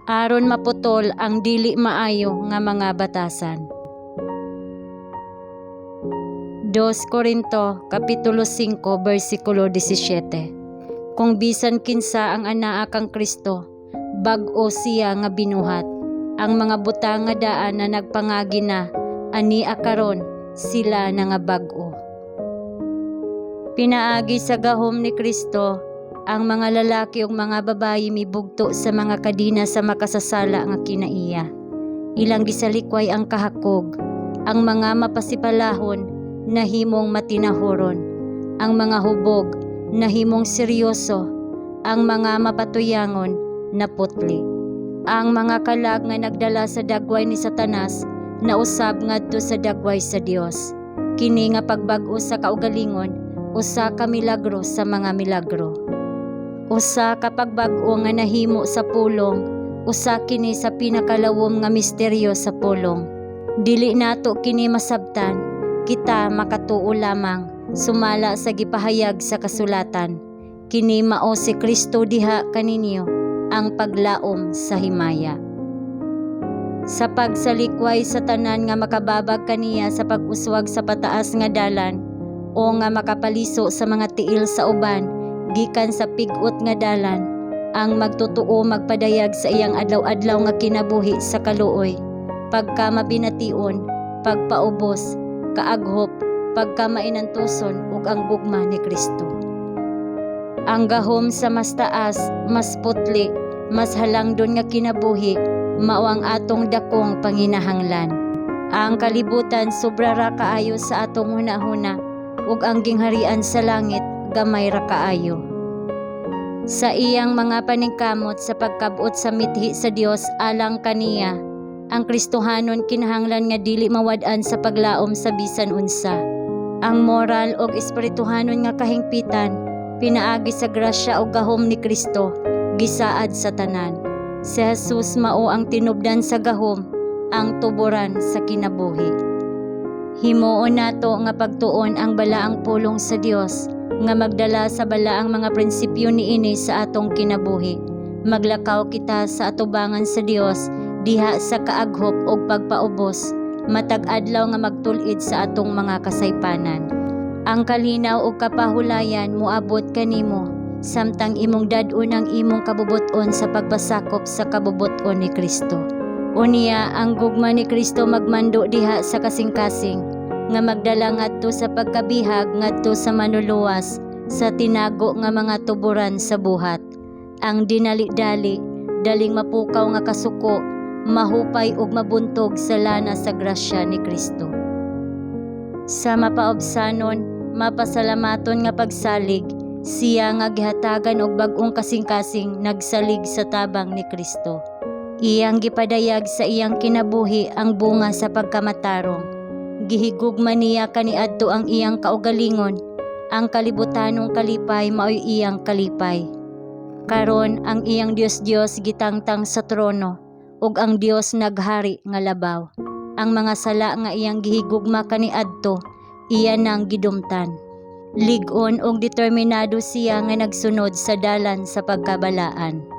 aron maputol ang dili maayo nga mga batasan. 2 Corinto kapitulo 5 bersikulo 17. Kung bisan kinsa ang anaa kang Kristo, bag-o siya nga binuhat. Ang mga butang nga daan na nagpangagi na, ani akaron sila na nga bag-o. Pinaagi sa gahom ni Kristo ang mga lalaki ug mga babayi mibugto sa mga kadina sa makasasala nga kinaiya. Ilang gisalikway ang kahakog, ang mga mapasipalahon nahimong matinahuron, ang mga hubog nahimong seryoso, ang mga mapatuyangon naputli. Ang mga kalag nga nagdala sa dagway ni Satanas nausab ngadto sa dagway sa Dios. Kini nga pagbag-o sa kaugalingon, usa ka milagro sa mga milagro. Usa ka pagbag-o nga nahimo sa pulong, usa kini sa pinakalawom nga misteryo sa pulong. Dili nato kini masabtan, kita makatuo lamang sumala sa gipahayag sa kasulatan. Kini mao si Kristo diha kaninyo, ang paglaom sa himaya. Sa pagsalikway sa tanan nga makababag kaniya sa pag-uswag sa pataas nga dalan, o nga makapaliso sa mga tiil sa uban gikan sa pig-ot nga dalan, ang magtutuo magpadayag sa iyang adlaw-adlaw nga kinabuhi sa kaluoy, pagka mabination, pagpaubos, kaaghop, pagka mainantuson ug ang gugma ni Kristo. Ang gahom sa mas taas, mas putli, mas halangdon nga kinabuhi, mao ang atong dakong panginahanglan. Ang kalibutan sobra ra kaayo sa atong hunahuna, ug ang gingharian sa langit gamay ra kaayo. Sa iyang mga paningkamot sa pagkabot sa mithi sa Dios alang kaniya, ang Kristohanon kinahanglan nga dili mawad-an sa paglaom sa bisan unsa. Ang moral ug espirituhanon nga kahingpitan pinaagi sa grasya ug gahom ni Kristo, gisaad sa tanan. Si Jesus mao ang tinubdan sa gahom, ang tuboran sa kinabuhi. Himuon nato nga pagtuon ang balaang pulong sa Dios, nga magdala sa balaang mga prinsipyo niini sa atong kinabuhi. Maglakaw kita sa atubangan sa Dios diha sa kaaghop ug pagpaubos, matag adlaw nga magtul-id sa atong mga kasaypanan. Ang kalinaw ug kapahulayan moabot kanimo samtang imong dad-on ang imong kabubuton sa pagpasakop sa kabubuton ni Kristo. Unya ang gugma ni Kristo magmando diha sa kasing-kasing, nga magdala ngadto sa pagkabihag ngadto sa manuluwas, sa tinago nga mga tuburan sa buhat. Ang dinali-dali, daling mapukaw nga kasuko, mahupay ug mabuntog sa lana sa grasya ni Kristo. Sa mapaobsanon, mapasalamaton nga pagsalig, siya nga gihatagan og bag-ong kasing-kasing nagsalig sa tabang ni Kristo. Iyang gipadayag sa iyang kinabuhi ang bunga sa pagkamatarong. Gihigugma niya kaniadto ang iyang kaugalingon, ang kalibutanong kalipay maoy iyang kalipay. Karon ang iyang Dios gitangtang sa trono, ug ang Dios naghari nga labaw. Ang mga sala nga iyang gihigugma kaniadto, iya nang gidumtan. Lig-on og determinado siya nga nagsunod sa dalan sa pagkabalaan.